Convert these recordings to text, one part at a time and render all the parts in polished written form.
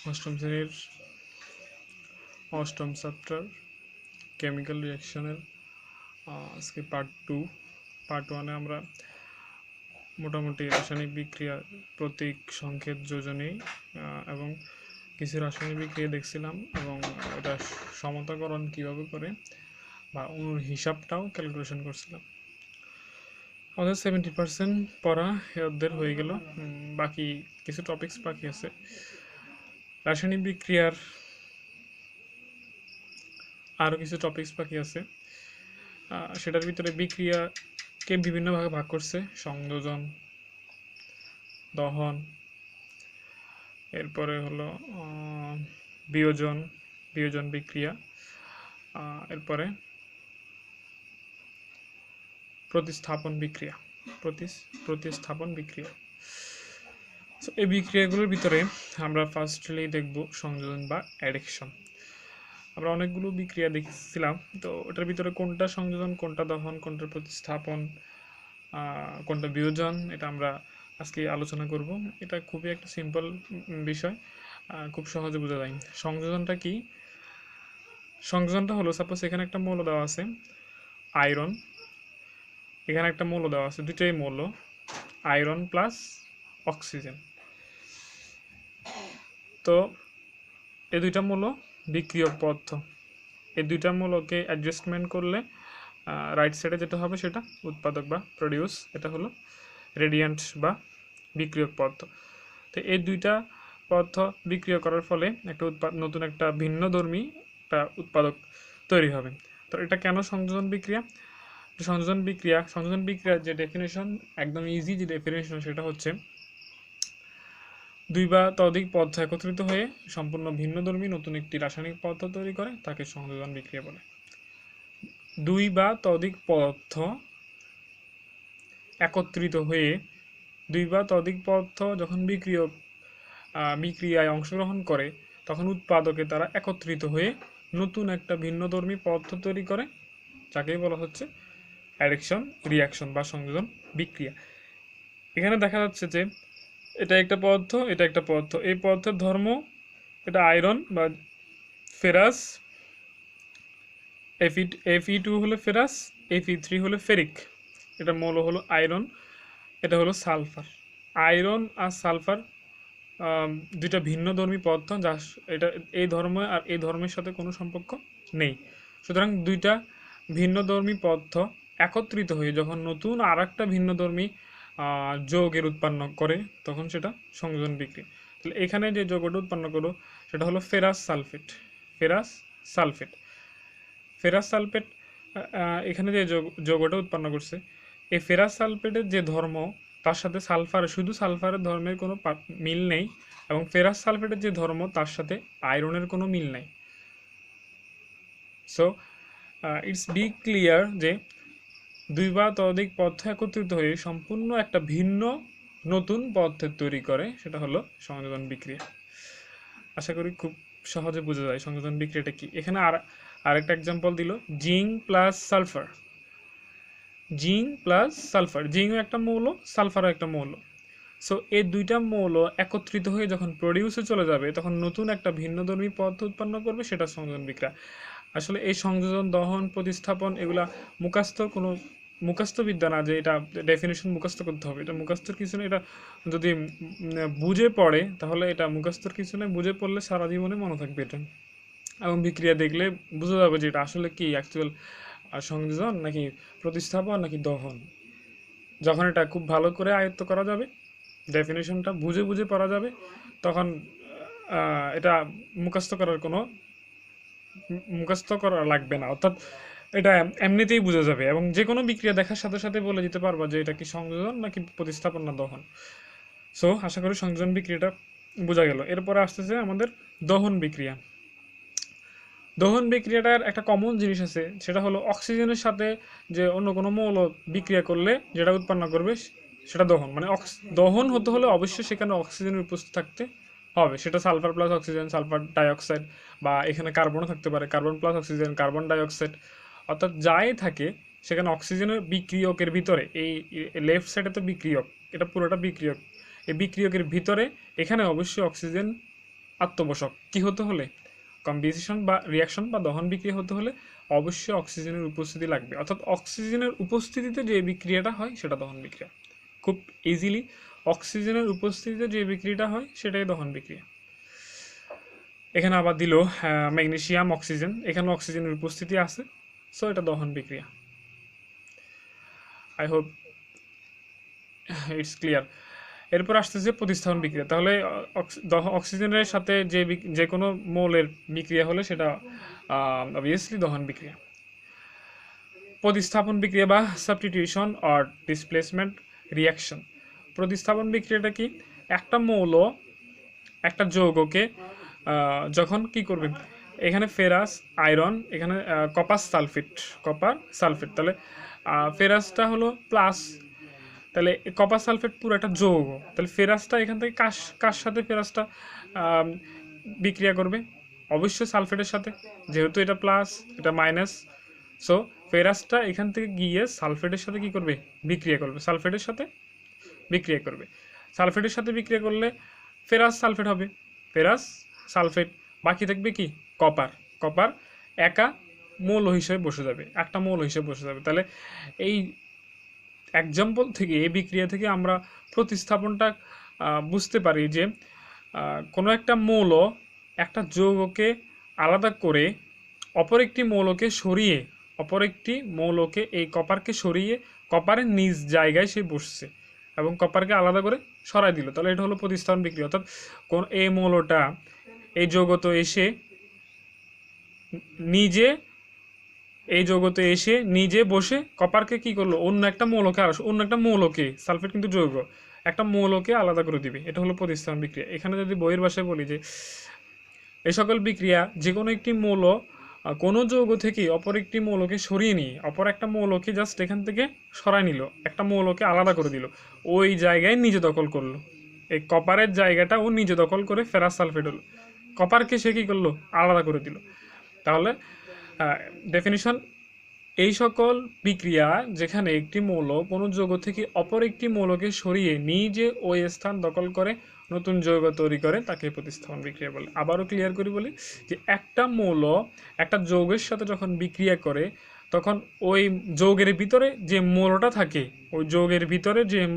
অষ্টম শ্রেণীর অষ্টম চ্যাপ্টার কেমিক্যাল রিয়াকশনের আজকে পার্ট ওয়ানে আমরা মোটামুটি রাসায়নিক বিক্রিয়া প্রতীক সংকেত যোজনী এবং কিছু রাসায়নিক বিক্রিয়া দেখছিলাম এবং এটা সমতাকরণ কিভাবে করে বা অনুর হিসাবটাও ক্যালকুলেশন করছিলাম। আমাদের 70% পড়া এদের হয়ে গেল, বাকি কিছু টপিকস বাকি আছে। রাসায়নিক বিক্রিয়ার আরও কিছু টপিকস বাকি আছে, সেটার ভিতরে বিক্রিয়াকে বিভিন্ন ভাগে ভাগ করছে: সংযোজন, দহন, এরপরে হলো বিয়োজন বিক্রিয়া, এরপরে প্রতিস্থাপন বিক্রিয়া। সো এই বিক্রিয়াগুলোর ভিতরে আমরা ফার্স্টলি দেখব সংযোজন বা অ্যাডিকশন। আমরা অনেকগুলো বিক্রিয়া দেখছিলাম, তো ওটার ভিতরে কোনটা সংযোজন, কোনটা দহন, কোনটা প্রতিস্থাপন, কোনটা বিয়োজন, এটা আমরা আজকে আলোচনা করব। এটা খুবই একটা সিম্পল বিষয়, খুব সহজে বোঝা যায়। সংযোজনটা কি? সংযোজনটা হলো, সাপোজ এখানে একটা মৌল দেওয়া আছে আয়রন, এখানে একটা মৌল দেওয়া আছে, দুটোই মৌল আয়রন প্লাস অক্সিজেন। তো এই দুইটা মৌল বিক্রিয়ক পদার্থ, এই দুইটা মৌলকে অ্যাডজাস্টমেন্ট করলে রাইট সাইডে যেটা হবে সেটা উৎপাদক বা প্রডিউস, এটা হলো রেডিয়েন্ট বা বিক্রিয়ক পদার্থ। তো এই দুইটা পদার্থ বিক্রিয়া করার ফলে একটা নতুন একটা ভিন্নধর্মী একটা উৎপাদক তৈরি হবে। তো এটা কেন সংযোজন বিক্রিয়া? সংযোজন বিক্রিয়ার যে ডেফিনেশন, একদম ইজি যে ডেফিনেশন, সেটা হচ্ছে দুই বা ততোধিক পদার্থ একত্রিত হয়ে সম্পূর্ণ ভিন্নধর্মী নতুন একটি রাসায়নিক পদার্থ তৈরি করে, তাকে সংযোজন বিক্রিয়া বলে। দুই বা ততোধিক পদার্থ একত্রিত হয়ে, দুই বা ততোধিক পদার্থ যখন বিক্রিয়ায় অংশগ্রহণ করে, তখন উৎপাদকে তারা একত্রিত হয়ে নতুন একটা ভিন্নধর্মী পদার্থ তৈরি করে, যাকেই বলা হচ্ছে অ্যাডিকশন রিয়াকশন বা সংযোজন বিক্রিয়া। এখানে দেখা যাচ্ছে যে এটা একটা পদার্থ, এটা একটা পদার্থ, এই পদার্থের ধর্ম, এটা আয়রন বা ফেরাস, Fe2 হলো ফেরাস, Fe3 হলো ফেরিক। এটা মৌল হলো আয়রন, এটা হলো সালফার। আয়রন আর সালফার দুইটা ভিন্নধর্মী পদার্থ, যা এটা এই ধর্ম আর এই ধর্মের সাথে কোনো সম্পর্ক নেই। সুতরাং দুইটা ভিন্নধর্মী পদার্থ একত্রিত হয়ে যখন নতুন আর একটা ভিন্নধর্মী যৌগের উৎপন্ন করে, তখন সেটা সংযোজন বিক্রিয়া। তাহলে এখানে যে যৌগটা উৎপন্ন করলো সেটা হলো ফেরাস সালফেট। এখানে যে যৌগটা উৎপন্ন করছে, এই ফেরাস সালফেটের যে ধর্ম, তার সাথে শুধু সালফারের ধর্মের কোনো মিল নেই, এবং ফেরাস সালফেটের যে ধর্ম, তার সাথে আয়রনের কোনো মিল নেই। সো ইটস বি ক্লিয়ার যে দুই বা ততোধিক পদার্থ একত্রিত হয়ে সম্পূর্ণ একটা ভিন্ন নতুন পদার্থের তৈরি করে, সেটা হলো সংযোজন বিক্রিয়া। আশা করি খুব সহজে বোঝা যায় সংযোজন বিক্রিয়াটা কি। এখানে আরেকটা এক্সাম্পল দিল, জিঙ্ক প্লাস সালফার। জিঙ্কও একটা মৌল, সালফারও একটা মৌল। সো এই দুইটা মৌল একত্রিত হয়ে যখন প্রডিউসে চলে যাবে, তখন নতুন একটা ভিন্নধর্মী পদার্থ উৎপন্ন করবে, সেটা সংযোজন বিক্রিয়া। আসলে এই সংযোজন, দহন, প্রতিস্থাপন এগুলা মুখস্থ বিদ্যা না যে এটা ডেফিনেশন মুখস্থ করতে হবে, এটা মুখস্থর কিছু নেই। এটা যদি বুঝে পড়ে তাহলে এটা মুখস্থর কিছু নেই, বুঝে পড়লে সারা জীবনে মনে থাকবে এটা, এবং বিক্রিয়া দেখলে বোঝা যাবে যে এটা আসলে কি অ্যাকচুয়াল সংযোজন নাকি প্রতিস্থাপন নাকি দহন। যখন এটা খুব ভালো করে আয়ত্ত করা যাবে, ডেফিনেশনটা বুঝে পড়া যাবে, তখন এটা মুখস্থ করা লাগবে না, অর্থাৎ এটা এমনিতেই বোঝা যাবে, এবং যে কোনো বিক্রিয়া দেখার সাথে সাথে বলে দিতে পারবা যে এটা কি সংযোজন নাকি প্রতিস্থাপন না দহন। সো আশা করি সংযোজন বিক্রিয়াটা বোঝা গেল। এরপরে আসতেছে আমাদের দহন বিক্রিয়াটার একটা কমন জিনিস আছে, সেটা হলো অক্সিজেনের সাথে যে অন্য কোনো মৌল বিক্রিয়া করলে যেটা উৎপন্ন করবে সেটা দহন। মানে দহন হতে হলে অবশ্যই সেখানে অক্সিজেনের উপস্থিত থাকতে হবে, সেটা sulphur plus oxygen, sulphur dioxide, বা এখানে কার্বনও থাকতে পারে, carbon plus oxygen, carbon dioxide, অর্থাৎ যাই থাকে সেখানে অক্সিজেনের বিক্রিয়কের ভিতরে, এই লেফট সাইডে তো বিক্রিয়ক, এটা পুরোটা বিক্রিয়ক, এই বিক্রিয়কের ভিতরে এখানে অবশ্যই অক্সিজেন আত্মপোষক কি হতে হলে, কম্বিনেশন বা রিয়াকশন বা দহন বিক্রিয়া হতে হলে অবশ্যই অক্সিজেনের উপস্থিতি লাগবে, অর্থাৎ অক্সিজেনের উপস্থিতিতে যে বিক্রিয়াটা হয় সেটা দহন বিক্রিয়া। খুব ইজিলি অক্সিজেনের উপস্থিতিতে যে বিক্রিয়াটা হয় সেটাই দহন বিক্রিয়া। এখানে আবার দিল ম্যাগনেসিয়াম অক্সিজেন, এখানে অক্সিজেনের উপস্থিতি আছে, সো এটা দহন বিক্রিয়া। I hope it's clear. এরপর আসতেছে প্রতিস্থাপন বিক্রিয়া। তাহলে অক্সিজেনের সাথে যে কোনো মৌলের বিক্রিয়া হলে সেটা অবভিয়াসলি দহন বিক্রিয়া। প্রতিস্থাপন বিক্রিয়া বা সাবস্টিটিউশন অর ডিসপ্লেসমেন্ট রিয়াকশন। প্রতিস্থাপন বিক্রিয়াটা কি, একটা মৌল একটা যৌগকে যখন কি করবে, এখানে ফেরাস আয়রন, এখানে কপার সালফেট, তাহলে ফেরাসটা হলো প্লাস, তাহলে কপার সালফেট পুরো একটা যৌগ, তাহলে ফেরাসটা এখান থেকে কার সাথে ফেরাসটা বিক্রিয়া করবে, অবশ্যই সালফেটের সাথে, যেহেতু এটা প্লাস এটা মাইনাস, সো ফেরাসটা এখান থেকে গিয়ে সালফেটের সাথে কি করবে, বিক্রিয়া করবে, সালফেটের সাথে বিক্রিয়া করবে। সালফেটের সাথে বিক্রিয়া করলে ফেরাস সালফেট হবে, ফেরাস সালফেট, বাকি থাকবে কি কপার একা মৌল হিসেবে বসে যাবে, একটা মৌল হিসেবে বসে যাবে। তাহলে এই এক্সাম্পল থেকে, এই বিক্রিয়া থেকে আমরা প্রতিস্থাপনটা বুঝতে পারি যে কোনো একটা মৌল একটা যৌগকে আলাদা করে অপর একটি মৌলকে এই কপারকে সরিয়ে কপারের নিজ জায়গায় সে বসছে এবং কপারকে আলাদা করে সরাই দিল, তাহলে এটা হলো প্রতিস্থাপন বিক্রিয়া। অর্থাৎ কোন এই মৌলটা এই যৌগতে এসে নিজে বসে কপারকে কি করলো, অন্য একটা মৌলকে সালফেট কিন্তু যৌগ, একটা মৌলকে আলাদা করে দিবে, এটা হলো প্রতিস্থাপন বিক্রিয়া। এখানে যদি বইয়ের ভাষায় বলি যে এই সকল বিক্রিয়া যে কোনো একটি মৌল কোনো যৌগ থেকে অপর একটি মৌলকে সরিয়ে নিয়ে অপর একটা মৌলকে জাস্ট এখান থেকে সরাই নিল, একটা মৌলকে আলাদা করে দিল, ওই জায়গায় নিজে দখল করলো, এই কপারের জায়গাটা ও নিজে দখল করে ফেরাস সালফেট হলো, কপারকে সে কী করলো, আলাদা করে দিল। তাহলে ডেফিনিশন, এই সকল বিক্রিয়া যেখানে একটি মৌল কোনো যৌগ থেকে অপর একটি মৌলকে সরিয়ে নিজে ওই স্থান দখল করে নতুন যৌগ তৈরি করে তাকে প্রতিস্থাপন বিক্রিয়া বলে। আবারও ক্লিয়ার করে বলি যে একটা মৌল একটা যৌগের সাথে যখন বিক্রিয়া করে তখন ওই যৌগের ভিতরে যে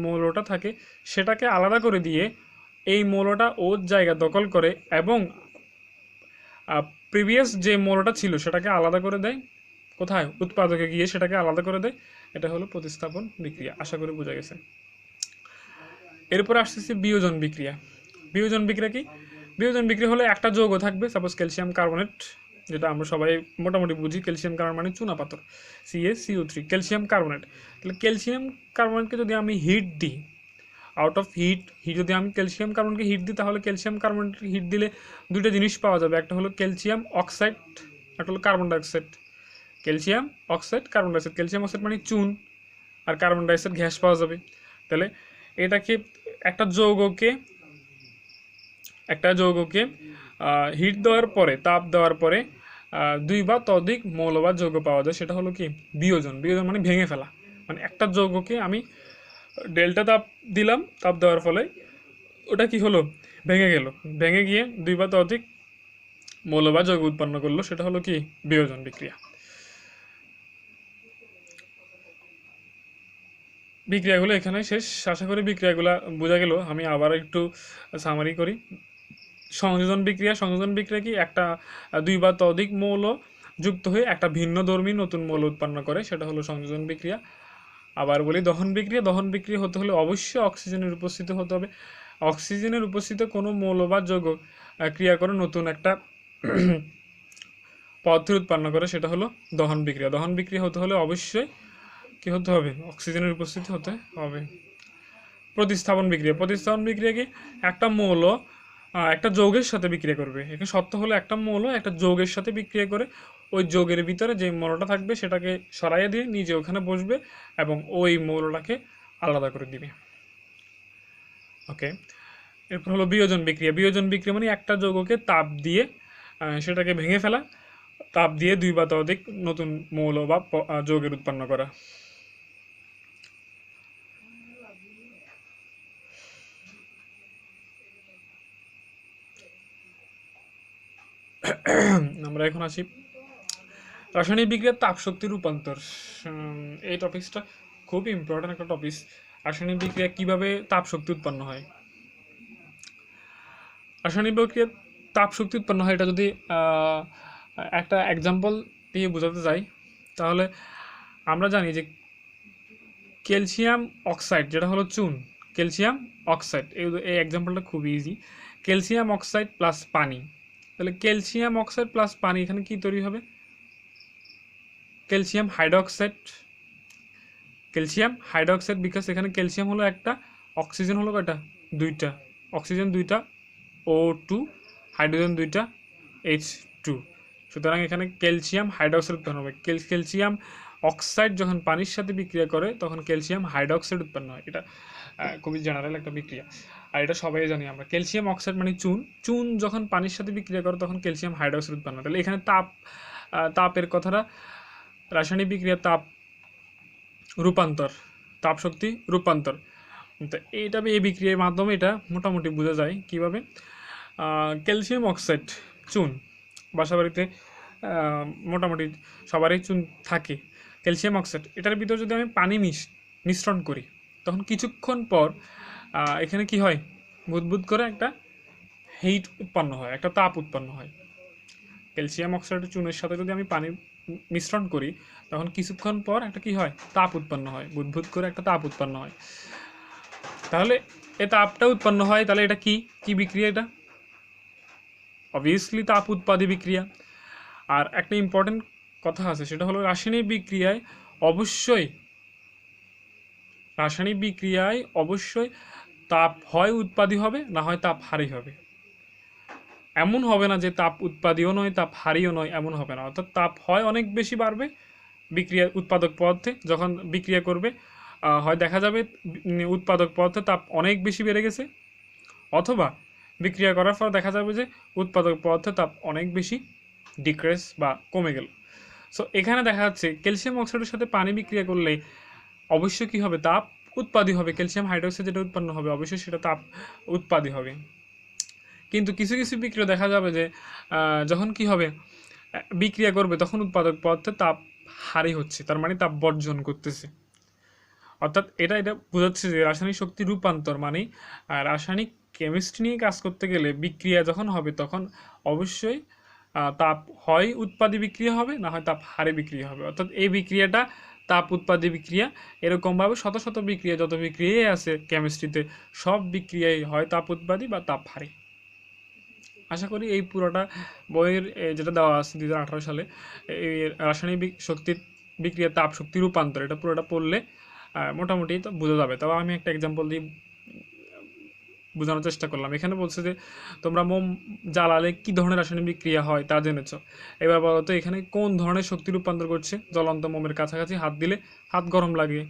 মৌলটা থাকে সেটাকে আলাদা করে দিয়ে এই মৌলটা ওর জায়গা দখল করে এবং প্রিভিয়াস যে মৌলটা ছিল সেটাকে আলাদা করে দেয়, কোথায়, উৎপাদকে গিয়ে সেটাকে আলাদা করে দেয়, এটা হলো প্রতিস্থাপন বিক্রিয়া। আশা করি বোঝা গেছে। এরপর আসতেছে বিয়োজন বিক্রিয়া। বিয়োজন বিক্রিয়া কি, বিয়োজন বিক্রিয়া হলে একটা যৌগ থাকবে, সাপোজ ক্যালসিয়াম কার্বনেট, যেটা আমরা সবাই মোটামুটি বুঝি, ক্যালসিয়াম কার্বনেট মানে চুনা পাথর, CaCO3, ক্যালসিয়াম কার্বনেট। তাহলে ক্যালসিয়াম কার্বনেটকে যদি আমি হিট দিই, আউট অফ হিট যদি আমি ক্যালসিয়াম কার্বনকে হিট দিই, তাহলে ক্যালসিয়াম কার্বনেট হিট দিলে দুইটা জিনিস পাওয়া যাবে, একটা হলো ক্যালসিয়াম অক্সাইড, একটা হলো carbon dioxide. Calcium oxide, carbon dioxide, calcium oxide মানে চুন আর কার্বন ডাইঅক্সাইড গ্যাস পাওয়া যাবে। তাহলে এটাকে একটা যৌগকে হিট দেওয়ার পরে, তাপ দেওয়ার পরে দুই বা ততোধিক মৌল বা যৌগ পাওয়া যায়, সেটা হলো কি বিয়োজন। বিয়োজন মানে ভেঙে ফেলা, মানে একটা যৌগকে আমি ডেল্টা তাপ দিলাম, তাপ দেওয়ার ফলে ওটা কি হলো, ভেঙে গিয়ে দুই বা ততোধিক মৌল বা যৌগ উৎপন্ন করলো, সেটা হলো কি বিয়োজন বিক্রিয়া। বিক্রিয়াগুলো এখানে শেষ। আশা করি বিক্রিয়াগুলো বোঝা গেল। আমি আবার একটু সামারি করি। সংযোজন বিক্রিয়া কি, একটা দুই বা ততোধিক মৌল যুক্ত হয়ে একটা ভিন্নধর্মী নতুন মৌল উৎপন্ন করে, সেটা হলো সংযোজন বিক্রিয়া। আবার বলি দহন বিক্রিয়া হতে হলে অবশ্যই অক্সিজেনের উপস্থিতি হতে হবে। অক্সিজেনের উপস্থিতিতে কোনো মৌল বা যৌগ ক্রিয়া করে নতুন একটা পদার্থ উৎপন্ন করে, সেটা হলো দহন বিক্রিয়া হতে হলে অবশ্যই কি হতে হবে, অক্সিজেনের উপস্থিতি হতে হবে। প্রতিস্থাপন বিক্রিয়া কি, একটা মৌল একটা যৌগের সাথে বিক্রিয়া করবে। এখানে সত্য হলো একটা মৌল একটা যৌগের সাথে বিক্রিয়া করে ওই যৌগের ভিতরে যে মৌলটা থাকবে সেটাকে সরাইয়ে দিয়ে নিজে ওখানে বসবে এবং ওই মৌলটাকে আলাদা করে দিবে। ওকে, এরপর হলো বিয়োজন বিক্রিয়া মানে একটা যৌগকে তাপ দিয়ে সেটাকে ভেঙে ফেলা, তাপ দিয়ে দুই বা ততোধিক নতুন মৌল বা যৌগের উৎপন্ন করা। আমরা এখন আসি রাসায়নিক বিক্রিয়ার তাপ শক্তি রূপান্তর। এই টপিক্সটা খুব ইম্পর্টেন্ট একটা টপিক। রাসায়নিক বিক্রিয়া কিভাবে তাপ শক্তি উৎপন্ন হয়। রাসায়নিক বিক্রিয়ার তাপ শক্তি উৎপন্ন হয়, এটা যদি একটা এক্সাম্পল দিয়ে বোঝাতে যাই, তাহলে আমরা জানি যে ক্যালসিয়াম অক্সাইড, যেটা হলো চুন, ক্যালসিয়াম অক্সাইড, এই এক্সাম্পলটা খুব ইজি। ক্যালসিয়াম অক্সাইড প্লাস পানি, তাহলে ক্যালসিয়াম অক্সাইড প্লাস পানি এখানে কি তৈরি হবে? Calcium hydroxide. Calcium hydroxide, because এখানে ক্যালসিয়াম হলো একটা, অক্সিজেন হলো কয়টা? দুইটা। অক্সিজেন দুইটা, O2, হাইড্রোজেন দুইটা, H2। সুতরাং এখানে ক্যালসিয়াম হাইড্রোক্সাইড উৎপন্ন হবে। ক্যালসিয়াম অক্সাইড যখন পানির সাথে বিক্রিয়া করে তখন ক্যালসিয়াম হাইড্রোক্সাইড উৎপন্ন হয়। এটা খুবই জেনারেল একটা বিক্রিয়া, আর এটা সবাই জানি আমরা। ক্যালসিয়াম অক্সাইড মানে চুন, চুন যখন পানির সাথে বিক্রিয়া করে তখন ক্যালসিয়াম হাইড্রোক্সাইড উৎপন্ন হয়। তাহলে এখানে তাপের কথাটা, রাসায়নিক বিক্রিয়া তাপ রূপান্তর, তাপ শক্তি রূপান্তর। তো এইটা এই বিক্রিয়ার মাধ্যমে এটা মোটামুটি বোঝা যায় কীভাবে। ক্যালসিয়াম অক্সাইড, চুন, বাসাবাড়িতে মোটামুটি সবারই চুন থাকে। ক্যালসিয়াম অক্সাইড, এটার ভিতরে যদি আমি পানি মিশ্রণ করি তখন কিছুক্ষণ পর এখানে কি হয়? বুদবুদ করে একটা হিট উৎপন্ন হয়, একটা তাপ উৎপন্ন হয়। ক্যালসিয়াম অক্সাইড চুনের সাথে যদি আমি পানি মিশ্রণ করি তখন কিছুক্ষণ পর একটা কি হয়? তাপ উৎপন্ন হয়, বুদবুদ করে একটা তাপ উৎপন্ন হয়। তাহলে এই তাপটা উৎপন্ন হয়, তাহলে এটা কি কি বিক্রিয়া? এটা অবভিয়াসলি তাপ উৎপাদী বিক্রিয়া। আর একটা ইম্পর্টেন্ট কথা আছে, সেটা হলো রাসায়নিক বিক্রিয়ায় অবশ্যই তাপ হয় উৎপাদী হবে, না হয় তাপ হারি হবে। এমন হবে না যে তাপ উৎপাদীও নয় তাপ হারিও নয়, এমন হবে না। অর্থাৎ তাপ হয় অনেক বেশি বাড়বে বিক্রিয়া উৎপাদক পদার্থে যখন বিক্রিয়া করবে, হয় দেখা যাবে উৎপাদক পদার্থে তাপ অনেক বেশি বেড়ে গেছে, অথবা বিক্রিয়া করার পর দেখা যাবে যে উৎপাদক পদার্থে তাপ অনেক বেশি ডিক্রিজ বা কমে গেল। সো এখানে দেখা যাচ্ছে ক্যালসিয়াম অক্সাইডের সাথে পানি বিক্রিয়া করলে অবশ্যই কী হবে? তাপ উৎপাদী হবে। ক্যালসিয়াম হাইড্রোক্সাইড যেটা উৎপন্ন হবে অবশ্যই সেটা তাপ উৎপাদী হবে। কিন্তু কিছু কিছু বিক্রিয়া দেখা যাবে যে যখন কি হবে, বিক্রিয়া করবে তখন উৎপাদক পদার্থে তাপ হারি হচ্ছে, তার মানে তাপ বর্জন করতেছে। অর্থাৎ এটা বোঝাচ্ছে যে রাসায়নিক শক্তি রূপান্তর মানে রাসায়নিক কেমিস্ট্রি নিয়ে কাজ করতে গেলে বিক্রিয়া যখন হবে তখন অবশ্যই তাপ হয় উৎপাদী বিক্রিয়া হবে, না হয় তাপ হারে বিক্রিয়া হবে। অর্থাৎ এই বিক্রিয়াটা তাপ উৎপাদী বিক্রিয়া। এরকমভাবে শত শত বিক্রিয়া, যত বিক্রিয়াই আছে কেমিস্ট্রিতে, সব বিক্রিয়াই হয় তাপ উৎপাদী বা তাপ হারে। আশা করি এই পুরোটা বইয়ের যেটা দেওয়া আছে 2018 সালে, এই রাসায়নিক শক্তির বিক্রিয়া তাপ শক্তি রূপান্তর, এটা পুরোটা পড়লে মোটামুটি তো বোঝা যাবে। তবে আমি একটা এক্সাম্পল দিয়ে বোঝানোর চেষ্টা করলাম। এখানে বলছে যে তোমরা মোম জ্বালালে কি ধরনের রাসায়নিক বিক্রিয়া হয় তা জেনেছ, এবার বলো তো এখানে কোন ধরনের শক্তি রূপান্তর করছে? জ্বলন্ত মোমের কাছাকাছি হাত দিলে হাত গরম লাগে,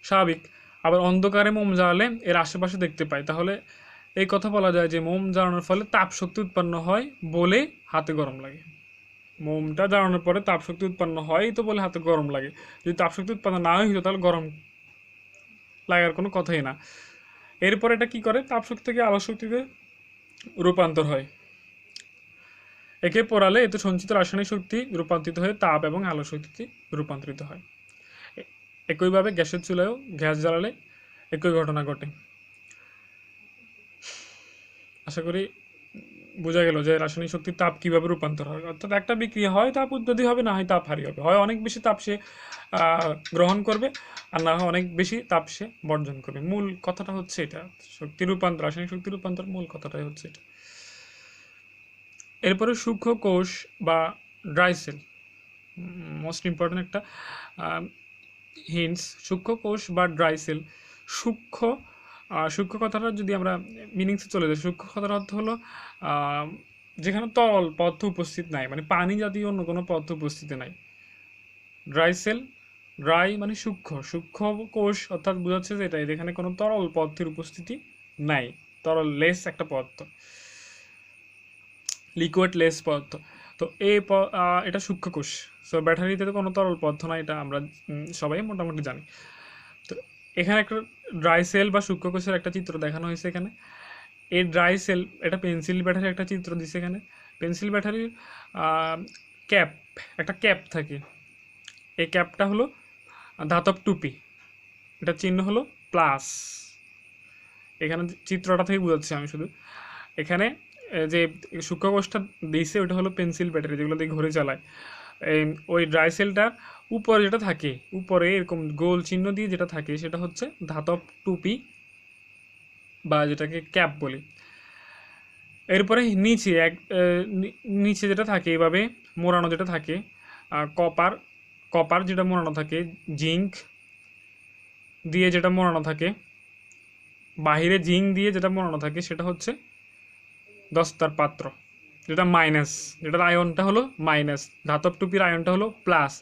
স্বাভাবিক। আবার অন্ধকারে মোম জ্বালালে এর আশেপাশে দেখতে পাই, তাহলে এই কথা বলা যায় যে মোম জ্বালানোর ফলে তাপ শক্তি উৎপন্ন হয় বলে হাতে গরম লাগে। মোমটা জ্বালানোর পরে তাপ শক্তি উৎপন্ন হয় তো বলে হাতে গরম লাগে। যদি তাপ শক্তি উৎপন্ন না হইতো তাহলে গরম লাগার কোনো কথাই না। এরপর এটা কি করে? তাপ শক্তি থেকে আলো শক্তিতে রূপান্তর হয়। একে পোড়ালে এতে সঞ্চিত রাসায়নিক শক্তি রূপান্তরিত হয়ে তাপ এবং আলো শক্তিতে রূপান্তরিত হয়। একইভাবে গ্যাসের চুলায়ও গ্যাস জ্বালালে একই ঘটনা ঘটে। আশা করি বোঝা গেল যে রাসায়নিক শক্তির তাপ কিভাবে রূপান্তর হয়। অর্থাৎ একটা বিক্রিয়া হয় তাপ উৎপাদী হবে, না হয় তাপ হারি হবে। হয় অনেক বেশি তাপ সে গ্রহণ করবে, আর না হয় অনেক বেশি তাপ সে বর্জন করবে। মূল কথাটা হচ্ছে এটা, শক্তি রূপান্তর, রাসায়নিক শক্তি রূপান্তর মূল কথাটাই হচ্ছে এটা। এরপরে সূক্ষ্ম কোষ বা ড্রাই সেল, মোস্ট ইম্পর্টেন্ট একটা হিন্টস। সূক্ষ্ম কোষ বা ড্রাই সেল, সূক্ষ্ম কথাটা যদি আমরা মিনিংসে চলে যাই, সূক্ষ্ম কথার অর্থ হলো যেখানে তরল পদার্থ উপস্থিত নাই, মানে পানি জাতীয় অন্য কোনো পদার্থ উপস্থিতি নাই। ড্রাই সেল, ড্রাই মানে সূক্ষ্ম কোষ অর্থাৎ বোঝাচ্ছে যে এটাই যেখানে কোনো তরল পদার্থের উপস্থিতি নাই, তরল লেস একটা পদার্থ, লিকুইড লেস পদার্থ। তো এটা সূক্ষ্ম কোষ। সো ব্যাটারিতে তো কোনো তরল পদার্থ নাই, এটা আমরা সবাই মোটামুটি জানি। তো এখানে একটা ড্রাই সেল বা সূক্ষ্ম কোষের একটা চিত্র দেখানো হয়েছে এখানে। এই ড্রাই সেল, এটা পেন্সিল ব্যাটারির একটা চিত্র দিছে এখানে। পেন্সিল ব্যাটারির ক্যাপ, একটা ক্যাপ থাকে, এই ক্যাপটা হলো ধাতব টুপি, এটা চিহ্ন হলো প্লাস। এখানে চিত্রটা থেকে বোঝাচ্ছি আমি শুধু। এখানে যে সূক্ষ্মকোষটা দিয়েছে ওটা হলো পেন্সিল ব্যাটারি, যেগুলো দিয়ে ঘুরে চালায়। ওই ড্রাই সেলটার উপরে যেটা থাকে, উপরে এরকম গোল চিহ্ন দিয়ে যেটা থাকে সেটা হচ্ছে ধাতব টুপি বা যেটাকে ক্যাপ বলি। এরপরে নিচে নিচে যেটা থাকে এভাবে মোড়ানো যেটা থাকে, কপার কপার যেটা মোড়ানো থাকে, জিঙ্ক দিয়ে যেটা মোড়ানো থাকে, বাহিরে জিঙ্ক দিয়ে যেটা মোড়ানো থাকে সেটা হচ্ছে দস্তার পাত্র, যেটা মাইনাস, যেটার আয়নটা হলো মাইনাস, ধাতব টুপির আয়নটা হলো প্লাস।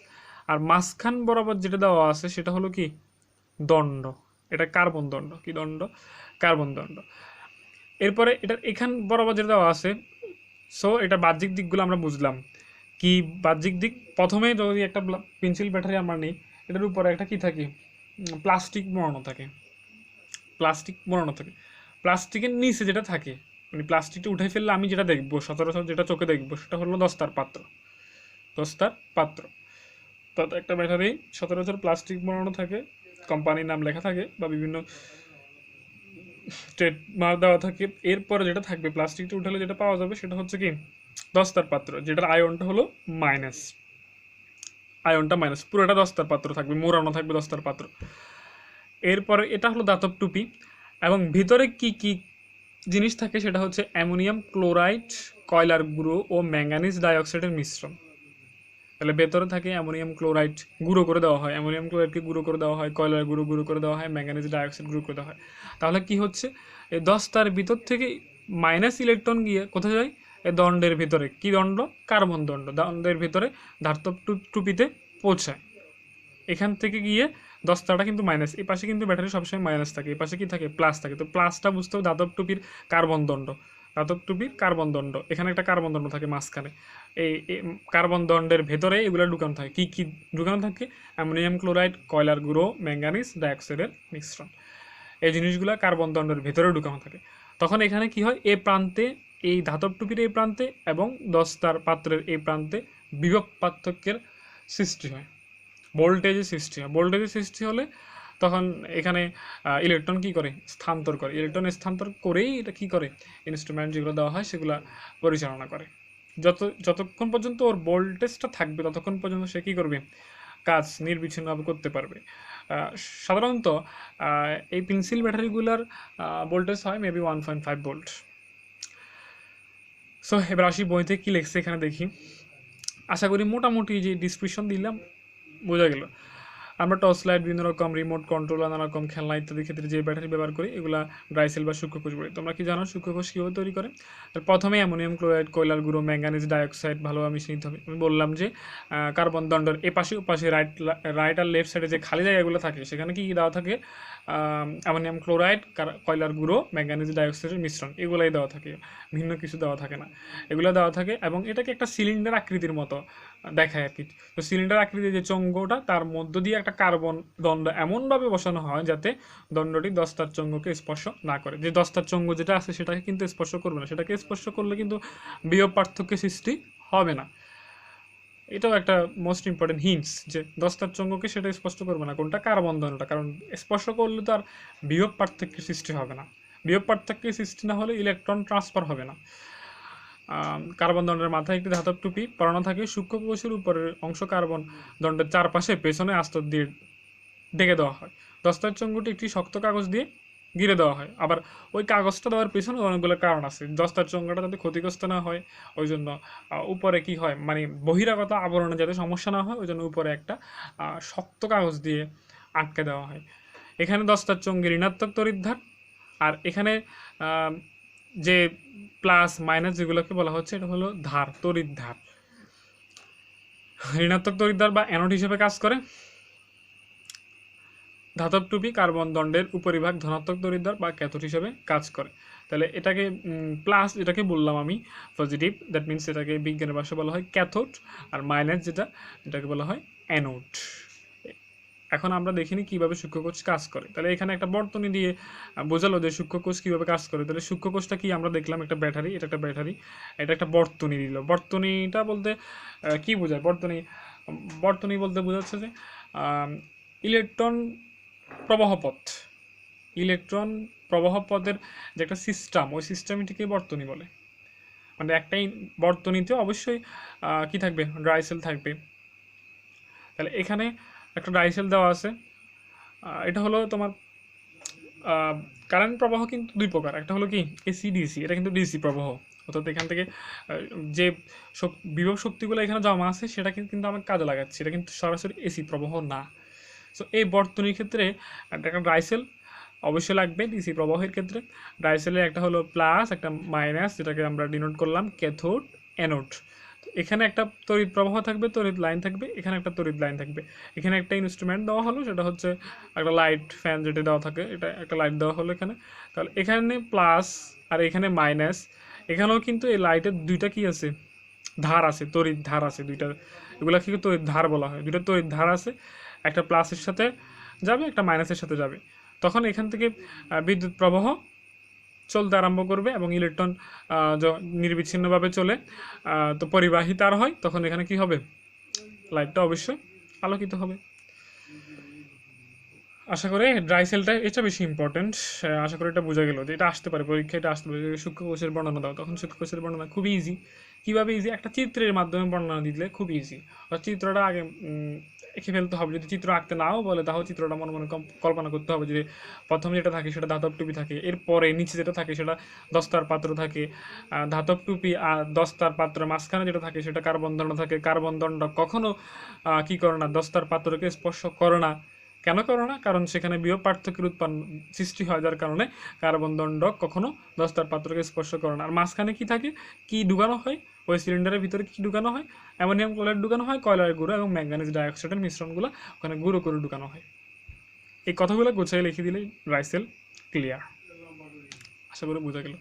আর মাঝখান বরাবর যেটা দেওয়া আছে সেটা হলো কি দণ্ড, এটা কার্বন দণ্ড। কি দণ্ড? কার্বন দণ্ড। এরপরে এটার এখান বরাবর যেটা দেওয়া আছে, সো এটা বাহ্যিক দিকগুলো আমরা বুঝলাম। কি বাহ্যিক দিক? প্রথমে যদি একটা পেন্সিল ব্যাটারি আমরা নিই, এটার উপরে একটা কি থাকে, প্লাস্টিক মোড়ানো থাকে, প্লাস্টিক মোড়ানো থাকে। প্লাস্টিকের নিচে যেটা থাকে, মানে প্লাস্টিকটা উঠে ফেললে আমি যেটা দেখবো, সচরাচর যেটা চোখে দেখবো সেটা হলো দস্তার পাত্র। দস্তার পাত্র। তো একটা ব্যাটারি সচরাচর প্লাস্টিক মোড়ানো থাকে, কোম্পানির নাম লেখা থাকে বা বিভিন্ন ট্রেডমার্ক দেওয়া থাকে। এরপরে যেটা থাকবে প্লাস্টিকটা উঠালে যেটা পাওয়া যাবে সেটা হচ্ছে কি দস্তার পাত্র, যেটার আয়নটা হলো মাইনাস। আয়নটা মাইনাস, পুরোটা দস্তার পাত্র থাকবে, মোড়ানো থাকবে দস্তার পাত্র। এরপরে এটা হলো ধাতব টুপি, এবং ভিতরে কি কি জিনিস থাকে সেটা হচ্ছে অ্যামোনিয়াম ক্লোরাইড, কয়লার গুঁড়ো ও ম্যাঙ্গানিজ ডাইঅক্সাইডের মিশ্রণ। তাহলে ভেতরে থাকে অ্যামোনিয়াম ক্লোরাইড, গুঁড়ো করে দেওয়া হয়, অ্যামোনিয়াম ক্লোরাইডকে গুঁড়ো করে দেওয়া হয়, কয়লার গুঁড়ো করে দেওয়া হয়, ম্যাঙ্গানিজ ডাইঅক্সাইড গুঁড়ো করে দেওয়া হয়। তাহলে কি হচ্ছে, এই দস্তার ভিতর থেকে মাইনাস ইলেকট্রন গিয়ে কোথায় যায়, এই দণ্ডের ভিতরে। কি দণ্ড? কার্বন দণ্ড। দণ্ডের ভিতরে ধাতব টুপিতে পৌঁছায়। এখান থেকে গিয়ে দস্তাটা কিন্তু মাইনাস, এই পাশে কিন্তু ব্যাটারি সবসময় মাইনাস থাকে, এই পাশে কি থাকে, প্লাস থাকে। তো প্লাসটা বুঝতে হবে ধাতব টুপির কার্বন দণ্ড, ধাতব টুপির কার্বন দণ্ড। এখানে একটা কার্বন দণ্ড থাকে মাঝখানে, এই কার্বন দণ্ডের ভেতরে এগুলো ঢুকানো থাকে। কি কি ঢুকানো থাকে? অ্যামোনিয়াম ক্লোরাইড, কয়লার গুঁড়ো, ম্যাঙ্গানিজ ডাইঅক্সাইডের মিশ্রণ। এই জিনিসগুলো কার্বন দণ্ডের ভেতরে ঢুকানো থাকে। তখন এখানে কি হয়, এই প্রান্তে, এই ধাতব টুপির এই প্রান্তে এবং দস্তার পাত্রের এই প্রান্তে বিভব পার্থক্যের সৃষ্টি হয়, ভোল্টেজের সৃষ্টি হয়। ভোল্টেজের সৃষ্টি হলে তখন এখানে ইলেকট্রন কি করে, স্থানান্তর করে। ইলেকট্রন স্থানান্তর করেই এটা কি করে, ইনস্ট্রুমেন্ট যেগুলো দেওয়া হয় সেগুলো পরিচালনা করে। যতক্ষণ পর্যন্ত ওর ভোল্টেজটা থাকবে ততক্ষণ পর্যন্ত সে কী করবে, কাজ নির্বিচ্ছিন্নভাবে করতে পারবে। সাধারণত এই পেন্সিল ব্যাটারিগুলোর ভোল্টেজ হয় মেবি 1.5 ভোল্ট। সো এবার আসি বইতে কী লিখছে এখানে দেখি। আশা করি মোটামুটি যে ডিসক্রিপশন দিলাম বোঝা গেল। আমরা টর্চ লাইট, বিভিন্ন রকম রিমোট কন্ট্রোল, নানা রকম খেলনা ইত্যাদি ক্ষেত্রে যে ব্যাটারি ব্যবহার করি এগুলা ড্রাই সেল বা সূক্ষ্মকোষ বলি। তোমরা কি জানো সূক্ষ্মকোষ কীভাবে তৈরি করে? প্রথমে অ্যামোনিয়াম ক্লোরাইড, কয়লার গুঁড়ো, ম্যাঙ্গানিজ ডাইঅক্সাইড ভালোভাবে মিশিয়ে নিতে হবে। আমি বললাম যে কার্বন দণ্ডের এপাশে ওপাশে রাইট আর লেফট সাইডে যে খালি জায়গাগুলো থাকে সেখানে কি দেওয়া থাকে, অ্যামোনিয়াম ক্লোরাইড, কয়লার গুঁড়ো, ম্যাঙ্গানিজ ডাইঅক্সাইডের মিশ্রণ, এগুলাই দেওয়া থাকে, ভিন্ন কিছু দেওয়া থাকে না। এগুলো দেওয়া থাকে এবং এটাকে একটা সিলিন্ডার আকৃতির মতো দেখায় আর কি। তো সিলিন্ডার আকৃতির যে চৌঙ্গটা, তার মধ্য দিয়ে একটা কার্বন দণ্ড এমনভাবে বসানো হয় যাতে দণ্ডটি দস্তার চৌঙ্গকে স্পর্শ না করে। যে দস্তার চৌঙ্গ যেটা আছে সেটাকে কিন্তু স্পর্শ করবে না, সেটাকে স্পর্শ করলে কিন্তু বিভব পার্থক্যের সৃষ্টি হবে না। এটাও একটা মোস্ট ইম্পর্টেন্ট হিন্টস, যে দস্তার চৌঙ্গকে সেটা স্পর্শ করবে না, কোনটা, কার্বন দণ্ডটা। কারণ স্পর্শ করলে তো আর বিভব পার্থক্যের সৃষ্টি হবে না। বিভব পার্থক্যের সৃষ্টি না হলে ইলেকট্রন ট্রান্সফার হবে না। কার্বন দণ্ডের মাথায় একটি ধাতব টুপি পরানো থাকে। সূক্ষ্মকোষের উপরের অংশ কার্বন দণ্ডের চারপাশে পেছনে আস্তর দিয়ে ঢেকে দেওয়া হয়। দস্তার চৌঙ্গটি একটি শক্ত কাগজ দিয়ে ঘিরে দেওয়া হয়। আবার ওই কাগজটা দেওয়ার পেছনে অনেকগুলো কারণ আছে। দস্তার চৌঙ্গটা যাতে ক্ষতিগ্রস্ত না হয় ওই জন্য উপরে কি হয়, মানে বহিরাগত আবরণে যাতে সমস্যা না হয় ওই জন্য উপরে একটা শক্ত কাগজ দিয়ে আটকে দেওয়া হয়। এখানে দস্তার চৌঙ্গে ঋণাত্মক তড়িৎধার, আর এখানে যে প্লাস মাইনাস যেগুলোকে বলা হচ্ছে এটা হলো ধার, তড়িৎধার। ঋণাত্মক তড়িৎধার বা অ্যানোড হিসেবে কাজ করে। ধাতব টুপি কার্বন দণ্ডের উপরিভাগ ধনাত্মক তড়িৎধার বা ক্যাথোড হিসেবে কাজ করে। তাহলে এটাকে প্লাস, এটাকে বললাম আমি পজিটিভ, দ্যাট মিনস এটাকে বিজ্ঞানের ভাষায় বলা হয় ক্যাথোড, আর মাইনাস যেটা, এটাকে বলা হয় অ্যানোড। এখন আমরা দেখিনি কিভাবে সূক্ষ্মকোষ কাজ করে। তাহলে এখানে একটা বর্তনী দিয়ে বোঝালো যে সূক্ষ্মকোষ কিভাবে কাজ করে। তাহলে সূক্ষ্মকোষটা কি আমরা দেখলাম, একটা ব্যাটারি, এটা একটা ব্যাটারি, এটা একটা বর্তনী দিল। বর্তনীটা বলতে কি বোঝায়? বর্তনী বলতে বোঝাচ্ছে যে ইলেকট্রন প্রবাহপথ, ইলেকট্রন প্রবাহপথের যে একটা সিস্টেম, ওই সিস্টেমটিকে বর্তনী বলে। মানে একটাই বর্তনীতে অবশ্যই কি থাকবে, ড্রাই সেল থাকবে। তাহলে এখানে একটা ড্রাই সেল দেওয়া আছে। এটা হলো তোমার কারেন্ট প্রবাহ কিন্তু দুই প্রকার, একটা হলো কি এসি ডিসি, এটা কিন্তু ডিসি প্রবাহ, অর্থাৎ এখান থেকে যে বিভব শক্তিগুলো এখানে জমা আছে সেটা কিন্তু আমি কাজে লাগাচ্ছি, এটা কিন্তু সরাসরি এসি প্রবাহ না। সো এই বর্তনীর ক্ষেত্রে একটা ড্রাই সেল অবশ্যই লাগবে ডিসি প্রবাহের ক্ষেত্রে। ড্রাই সেলের একটা হলো প্লাস, একটা মাইনাস, যেটাকে আমরা ডিনোট করলাম ক্যাথোড অ্যানোড। এখানে একটা তড়িৎ প্রবাহ থাকবে, তড়িৎ লাইন থাকবে, এখানে একটা তড়িৎ লাইন থাকবে। এখানে একটা ইনস্ট্রুমেন্ট দেওয়া হলো, সেটা হচ্ছে একটা লাইট ফ্যান যেটা দেওয়া থাকে, এটা একটা লাইট দেওয়া হলো এখানে। তাহলে এখানে প্লাস আর এখানে মাইনাস। এখানেও কিন্তু এই লাইটের দুইটা কি আছে, ধার আছে, তড়িৎ ধার আছে দুইটা, এগুলো কি তড়িৎ ধার বলা হয়। দুইটা তড়িৎ ধার আছে, একটা প্লাসের সাথে যাবে, একটা মাইনাসের সাথে যাবে। তখন এখান থেকে বিদ্যুৎ প্রবাহ চলতে আরম্ভ করবে এবং ইলেকট্রন নির্বিচ্ছিন্নভাবে চলে, তো পরিবাহী তার হয়, তখন এখানে কি হবে, লাইটটা অবশ্যই আলোকিত হবে। আশা করি ড্রাই সেলটা এটা বেশি ইম্পর্টেন্ট। আশা করি এটা বোঝা গেল যে এটা আসতে পারে পরীক্ষায়, এটা আসতে পারে। সূক্ষ্মকোষের বর্ণনা দাও, তখন সূক্ষ্মকোষের বর্ণনা খুব ইজি। কীভাবে ইজি? একটা চিত্রের মাধ্যমে বর্ণনা দিলে খুব ইজি। চিত্রটা আগে এঁকে ফেলতে হবে। যদি চিত্র আঁকতে নাও বলে তাহলে চিত্রটা মনে মনে কল্পনা করতে হবে। যদি প্রথম যেটা থাকে সেটা ধাতব টুপি থাকে, এরপরে নিচে যেটা থাকে সেটা দস্তার পাত্র থাকে, ধাতব টুপি আর দস্তার পাত্রের মাঝখানে যেটা থাকে সেটা কার্বন দণ্ড থাকে। কার্বন দণ্ড কখনো কী করে না, দস্তার পাত্রকে স্পর্শ করে না। কেন করো না? কারণ সেখানে বিভব পার্থক্যের সৃষ্টি হয়, যার কারণে কার্বন দণ্ডক কখনো দস্তার পাত্রকে স্পর্শ করে না। আর মাঝখানে কি থাকে, কি ঢুকানো হয়, ওই সিলিন্ডারের ভিতরে কি ঢুকানো হয়, অ্যামোনিয়াম ক্লোরাইড ঢুকানো হয়, কয়লার গুঁড়ো এবং ম্যাঙ্গানিজ ডাইঅক্সাইডের মিশ্রণগুলো ওখানে গুঁড়ো করে ঢুকানো হয়। এই কথাগুলো গুছিয়ে লিখে দিলেই ড্রাই সেল ক্লিয়ার। আশা করি বোঝা গেল।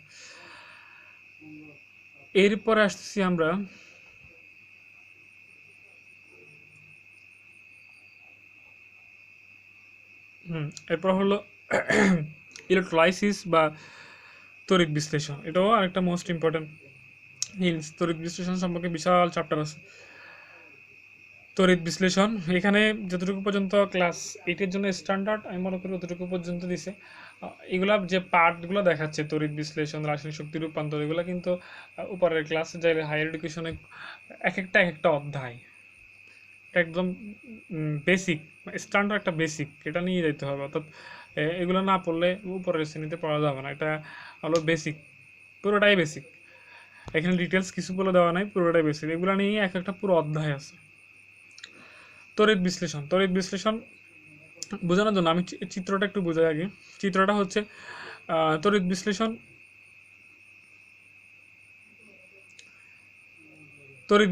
এরপরে আসতেছি আমরা এরপর হলো ইলেকট্রোলাইসিস বা তড়িৎ বিশ্লেষণ। এটাও আরেকটা মোস্ট ইম্পর্টেন্ট হিন্স। তড়িৎ বিশ্লেষণ সম্পর্কে বিশাল চ্যাপ্টার আছে। তড়িৎ বিশ্লেষণ এখানে যতটুকু পর্যন্ত ক্লাস 8-এর জন্য স্ট্যান্ডার্ড আমি মনে করি অতটুকু পর্যন্ত দিছে। এগুলা যে পার্টগুলো দেখাচ্ছে, তড়িৎ বিশ্লেষণ, রাসায়নিক শক্তি রূপান্তর, এগুলো কিন্তু উপরের ক্লাসে যাইলে হায়ার এডুকেশনে এক একটা অধ্যায়, একদম বেসিক স্ট্যান্ডার্ড একটা বেসিক, এটা নিয়ে যেতে হবে। অর্থাৎ এগুলো না পড়লে উপরের শ্রেণীতে পড়া যাবে না। এটা হলো বেসিক, পুরোটাই বেসিক। এখানে ডিটেলস কিছু বলে দেওয়া নাই, পুরোটাই বেসিক। এগুলো নিয়ে একটা পুরো অধ্যায় আছে। তড়িৎ বিশ্লেষণ বোঝানোর জন্য আমি চিত্রটা একটু বোঝাই আগে। চিত্রটা হচ্ছে তড়িৎ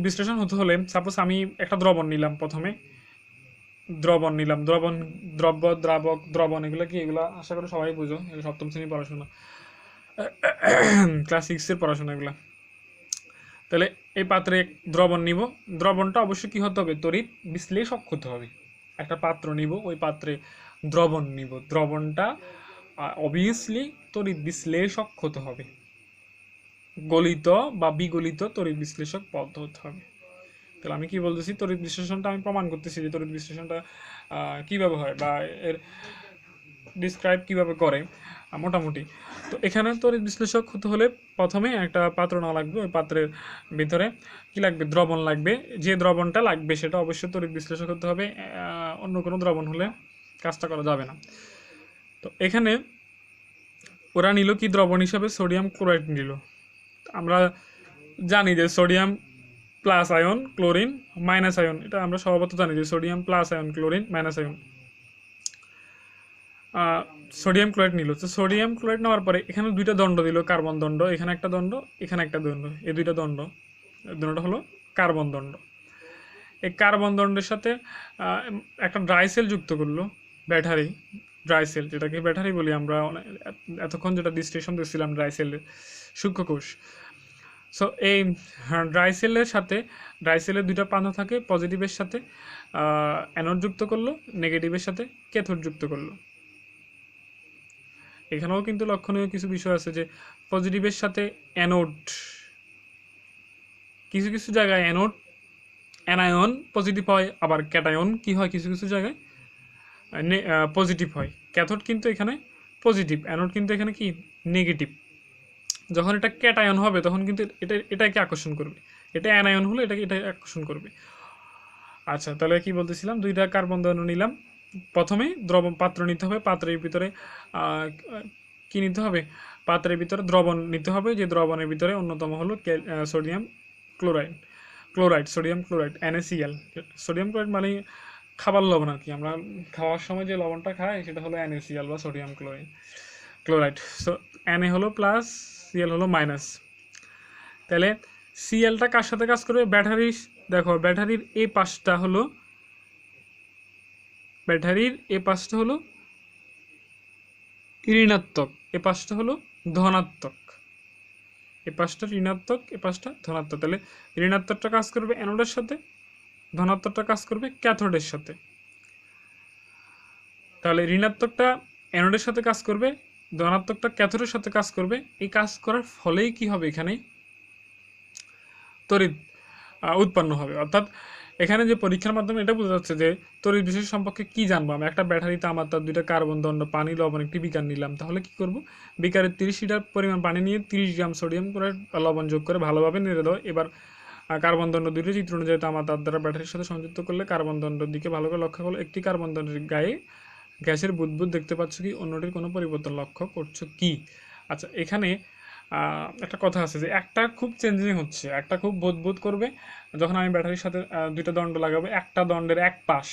বিশ্লেষণ হতে হলে সাপোজ আমি একটা দ্রবণ নিলাম, প্রথমে দ্রবণ দ্রব্য, দ্রাবক, দ্রবণ, এগুলো কি, এগুলো আশা করি সবাই বুঝো, এগুলো সপ্তম শ্রেণীর পড়াশোনা, ক্লাস 6-এর পড়াশোনা এগুলো। তাহলে এই পাত্রে দ্রবণ নিব, দ্রবণটা অবশ্যই কী হতে হবে, তড়িৎ বিশ্লেষক হতে হবে। একটা পাত্র নিব, ওই পাত্রে দ্রবণ নিব, দ্রবণটা অবভিয়াসলি তড়িৎ বিশ্লেষক হতে হবে, গলিত বা বিগলিত তড়িৎ বিশ্লেষক পদ্ধ হতে হবে। তাহলে আমি কি বলতেছি, তড়িৎ বিশ্লেষণটা আমি প্রমাণ করতেছি যে তড়িৎ বিশ্লেষণটা কীভাবে হয় বা এর ডিসক্রাইব কীভাবে করে মোটামুটি। তো এখানে তড়িৎ বিশ্লেষক হতে হলে প্রথমে একটা পাত্র নেওয়া লাগবে, ওই পাত্রের ভিতরে কি লাগবে, দ্রবণ লাগবে। যে দ্রবণটা লাগবে সেটা অবশ্যই তড়িৎ বিশ্লেষক হতে হবে, অন্য কোনো দ্রবণ হলে কাজটা করা যাবে না। তো এখানে ওরা নিল কি দ্রবণ হিসাবে, সোডিয়াম ক্লোরাইড নিল। আমরা জানি যে sodium plus ion, chlorine minus ion, এটা আমরা স্বভাবত জানি যে sodium plus ion, chlorine minus ion. Sodium chloride নিল। তো সোডিয়াম ক্লোরাইড নেওয়ার পরে এখানে দুইটা দণ্ড দিল, কার্বন দণ্ড, এখানে একটা দণ্ড, এখানে একটা দণ্ড, এই দুইটা দণ্ডটা হলো কার্বন দণ্ড। এই কার্বন দণ্ডের সাথে একটা ড্রাই সেল যুক্ত করলো, ব্যাটারি, ড্রাই সেল, যেটাকে ব্যাটারি বলি আমরা। এতক্ষণ যেটা ডিসক্রিপশন দিচ্ছিলাম ড্রাই সেলের, সূক্ষ্মকোষ। সো এই ড্রাই সেলের সাথে ড্রাই সেলের দুইটা প্রান্ত থাকে, পজিটিভের সাথে অ্যানোড যুক্ত করলো, নেগেটিভের সাথে ক্যাথোড যুক্ত করলো। এখানেও কিন্তু লক্ষণীয় কিছু বিষয় আছে যে পজিটিভের সাথে অ্যানোড, কিছু কিছু জায়গায় অ্যানোড অ্যানায়ন পজিটিভ হয়, আবার ক্যাটায়ন কি হয় কিছু কিছু জায়গায় পজিটিভ হয়। ক্যাথোড কিন্তু এখানে পজিটিভ, অ্যানোড কিন্তু এখানে কি নেগেটিভ। যখন এটা ক্যাটায়ন হবে তখন কিন্তু এটাকে আকর্ষণ করবে, এটা অ্যানায়ন হলে এটাকে আকর্ষণ করবে। আচ্ছা, তাহলে কি বলতেছিলাম, দুইটা কার্বন অণু নিলাম। প্রথমে পাত্র নিতে হবে, পাত্রের ভিতরে কি নিতে হবে, পাত্রের ভিতরে দ্রবণ নিতে হবে, যে দ্রবণের ভিতরে অন্যতম হলো sodium chloride sodium chloride NaCl। Sodium chloride মানে খাবার লবণ আর কি, আমরা খাওয়ার সময় যে লবণটা খাই সেটা হলো NaCl বা সোডিয়াম ক্লোরাইড। সো Na হলো প্লাস, Cl হলো মাইনাস। তাহলে Clটা কার সাথে কাজ করবে, ব্যাটারির, দেখো ব্যাটারির এই পাশটা হলো ঋণাত্মক, এ পাশটা হলো ধনাত্মক, এ পাশটা ঋণাত্মক, এ পাশটা ধনাত্মক। তাহলে ঋণাত্মকটা কাজ করবে অ্যানোডের সাথে, ধনাত্মকটা কাজ করবে ক্যাথোডের সাথে। তাহলে ঋণাত্মকটা অ্যানোডের সাথে কাজ করবে, ধনাত্মকটা ক্যাথোডের সাথে কাজ করবে। এই কাজ করার ফলেই কি হবে, এখানে তড়িৎ উৎপন্ন হবে। অর্থাৎ এখানে যে পরীক্ষার মাধ্যমে এটা বোঝা যাচ্ছে যে তড়িৎ বিশেষ সম্পর্কে কি জানবো আমি। একটা ব্যাটারিতে আমার তার দুইটা কার্বন দণ্ড, পানি, লবণ, একটি বিকার নিলাম। তাহলে কি করব, বিকারে 30 লিটার পরিমাণ পানি নিয়ে 30 গ্রাম সোডিয়াম ক্লোরাইড লবণ যোগ করে ভালোভাবে নেড়ে দাও। এবার কার্বন দণ্ড দুইটি চিত্র অনুযায়ী তামার তার দ্বারা ব্যাটারির সাথে সংযুক্ত করলে কার্বন দণ্ডের দিকে ভালো করে লক্ষ্য করলে একটি কার্বন দণ্ডের গায়ে গ্যাসের বুদবুদ দেখতে পাচ্ছ কি, অন্যটির কোনো পরিবর্তন লক্ষ্য করছো কি। আচ্ছা, এখানে একটা কথা আছে যে একটা খুব চেঞ্জিং হচ্ছে, একটা খুব বুদবুদ করবে যখন আমি ব্যাটারির সাথে দুইটা দণ্ড লাগাবো। একটা দণ্ডের এক পাশ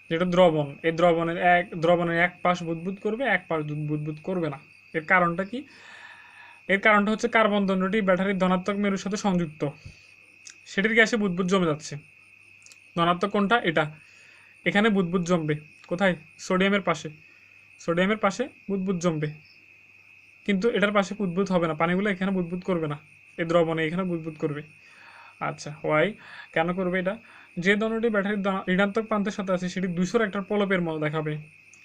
যেটা দ্রবণ, এই দ্রবণের এক পাশ বুদবুদ করবে, এক পাশ বুদবুদ করবে না। এর কারণটা কি, এর কারণটা হচ্ছে কার্বন দণ্ডটি ব্যাটারির ধনাত্মক মেরুর সাথে সংযুক্ত, সেটির গ্যাসে বুদবুদ জমে যাচ্ছে। ধনাত্মক কোনটা, এটা, এখানে বুদবুদ জমবে কোথায়, সোডিয়ামের পাশে বুদবুদ জমবে, কিন্তু এটার পাশে বুদবুদ হবে না, পানিগুলো এখানে বুদবুদ করবে না, এই দ্রবণে এখানে বুদবুদ করবে। আচ্ছা, ওয়াই, কেন করবে এটা, যে দণ্ডটি ব্যাটারির ঋণাত্মক প্রান্তের সাথে আছে সেটি ধূসর একটা প্রলেপের মতো দেখাবে।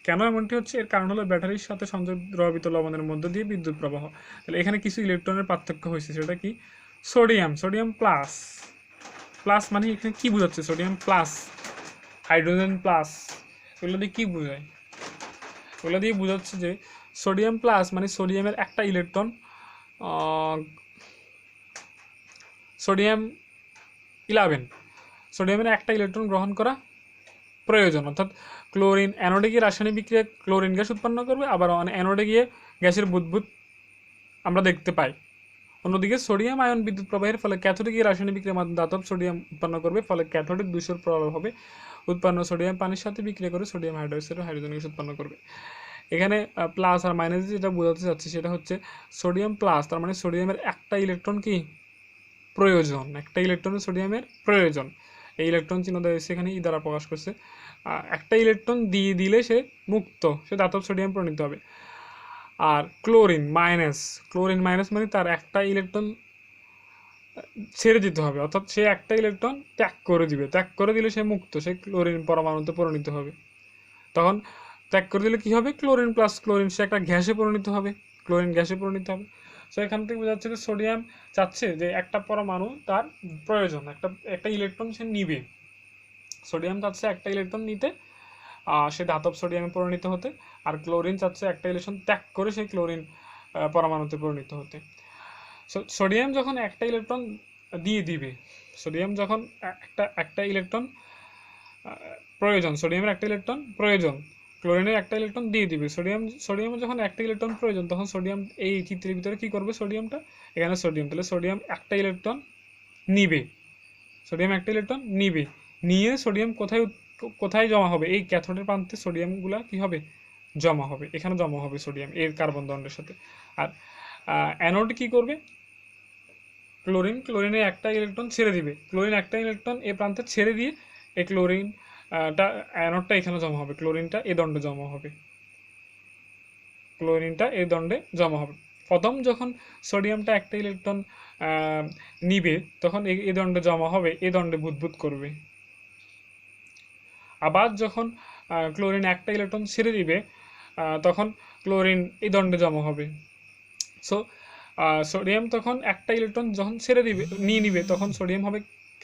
কেন এমনটি হচ্ছে, এর কারণ হলো ব্যাটারির সাথে সংযোগ দ্রবীভূত লবণের মধ্য দিয়ে বিদ্যুৎ প্রবাহ। তাহলে এখানে কিছু ইলেকট্রনের পার্থক্য হয়েছে, সেটা কি, সোডিয়াম প্লাস, প্লাস মানে এখানে কি বোঝাচ্ছে, সোডিয়াম প্লাস, হাইড্রোজেন প্লাস, এগুলো দিয়ে কী বোঝায়, ওগুলো দিয়ে বোঝাচ্ছে যে সোডিয়াম প্লাস মানে সোডিয়ামের একটা ইলেকট্রন সোডিয়াম 11, সোডিয়ামের একটা ইলেকট্রন গ্রহণ করা প্রয়োজন। অর্থাৎ ক্লোরিন অ্যানোডে গিয়ে রাসায়নিক বিক্রিয়া ক্লোরিন গ্যাস উৎপন্ন করবে, আবার অ্যানোডে গিয়ে গ্যাসের বুদবুদ আমরা দেখতে পাই। অন্যদিকে সোডিয়াম আয়ন বিদ্যুৎ প্রবাহের ফলে ক্যাথোডে গিয়ে রাসায়নিক বিক্রিয়ার মাধ্যমে ধাতব সোডিয়াম উৎপন্ন করবে, ফলে ক্যাথোডিক ধূসর প্রভাব হবে, উৎপন্ন সোডিয়াম পানির সাথে বিক্রিয়া করে সোডিয়াম হাইড্রোক্সাইড ও হাইড্রোজেন গ্যাস উৎপন্ন করবে। এখানে প্লাস আর মাইনাস যেটা বোঝাতে চাচ্ছি সেটা হচ্ছে সোডিয়াম প্লাস, তার মানে সোডিয়ামের একটা ইলেকট্রন কি প্রয়োজন, একটা ইলেকট্রনের সোডিয়ামের প্রয়োজন। এই ইলেকট্রন চিহ্ন দেওয়া হয়েছে এখানে ই দ্বারা প্রকাশ করছে। একটা ইলেকট্রন দিয়ে দিলে সে মুক্ত, সে ধাতব সোডিয়াম পরিণত হবে। আর ক্লোরিন মাইনাস মানে তার একটা ইলেকট্রন ছেড়ে দিতে হবে, অর্থাৎ সে একটা ইলেকট্রন ত্যাগ করে দিলে সে মুক্ত, সে ক্লোরিন পরমাণুতে পরিণত হবে। তখন ত্যাগ করে দিলে কি হবে, ক্লোরিন প্লাস ক্লোরিন, সে একটা গ্যাসে পরিণত হবে, ক্লোরিন গ্যাসে পরিণত হবে। সো এখান থেকে বোঝা যাচ্ছে যে সোডিয়াম চাচ্ছে যে একটা পরমাণু তার প্রয়োজন, একটা ইলেকট্রন সে নিবে, সোডিয়াম চাচ্ছে একটা ইলেকট্রন নিতে, সে ধাতব সোডিয়ামে পরিণত হতে, আর ক্লোরিন চাচ্ছে একটা ইলেকট্রন ত্যাগ করে সেই ক্লোরিন পরমাণুতে পরিণত হতে। সোডিয়াম যখন একটা ইলেকট্রন দিয়ে দিবে, সোডিয়াম যখন একটা ইলেকট্রন প্রয়োজন, সোডিয়ামের একটা ইলেকট্রন প্রয়োজন, ক্লোরিনের একটা ইলেকট্রন দিয়ে দিবে। সোডিয়ামের যখন একটা ইলেকট্রন প্রয়োজন, তখন সোডিয়াম এই চিত্রের ভিতরে কি করবে, সোডিয়ামটা এখানে সোডিয়াম, তাহলে সোডিয়াম একটা ইলেকট্রন নিবে, নিয়ে সোডিয়াম কোথায় জমা হবে, এই ক্যাথোডের প্রান্তে সোডিয়ামগুলা কি হবে, জমা হবে, এখানে জমা হবে সোডিয়াম এর কার্বন দণ্ডের সাথে। আর অ্যানোড কি করবে, ক্লোরিনের একটা ইলেকট্রন ছেড়ে দিবে, ক্লোরিন একটা ইলেকট্রন এ প্রান্তে ছেড়ে দিয়ে এই অ্যানোডটা এখানে জমা হবে, ক্লোরিনটা এ দণ্ডে জমা হবে। প্রথম যখন সোডিয়ামটা একটা ইলেকট্রন আহ, নিবে তখন এই দণ্ডে জমা হবে, এই দণ্ডে বুদবুদ করবে। আবার যখন ক্লোরিন একটা ইলেকট্রন ছেড়ে দিবে তখন ক্লোরিন এই দণ্ডে জমা হবে। সো সোডিয়াম তখন একটা ইলেকট্রন যখন ছেড়ে দিবে নিয়ে নিবে তখন সোডিয়াম হবে